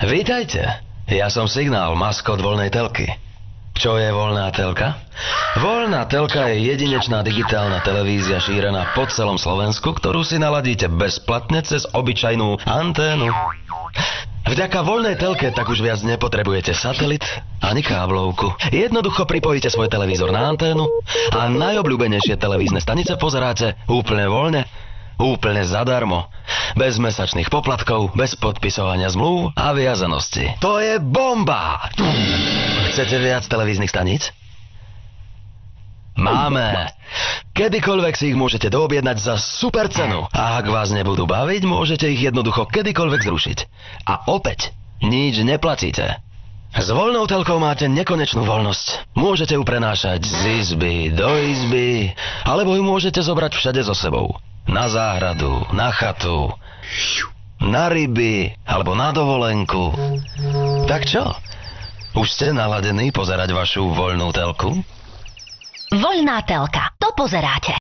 Vítajte, ja som Signál, maskot voľnej telky. Čo je voľná telka? Voľná telka je jedinečná digitálna televízia šírená po celom Slovensku, ktorú si naladíte bezplatne cez obyčajnú anténu. Vďaka voľnej telke tak už viac nepotrebujete satelit ani káblovku. Jednoducho pripojíte svoj televízor na anténu a najobľúbenejšie televízne stanice pozeráte úplne voľne, úplne zadarmo. Bez mesačných poplatkov, bez podpisovania zmluv a viazanosti. To je bomba! Chcete viac televíznych staníc? Máme. Kedykoľvek si ich môžete doobjednať za super cenu. A ak vás nebudú baviť, môžete ich jednoducho kedykoľvek zrušiť. A opäť, nič neplatíte. S voľnou telkou máte nekonečnú voľnosť. Môžete ju prenášať z izby do izby, alebo ju môžete zobrať všade so sebou. Na záhradu, na chatu, na ryby, alebo na dovolenku. Tak čo? Už ste naladení pozerať vašu voľnú telku? Voľná telka. To pozeráte.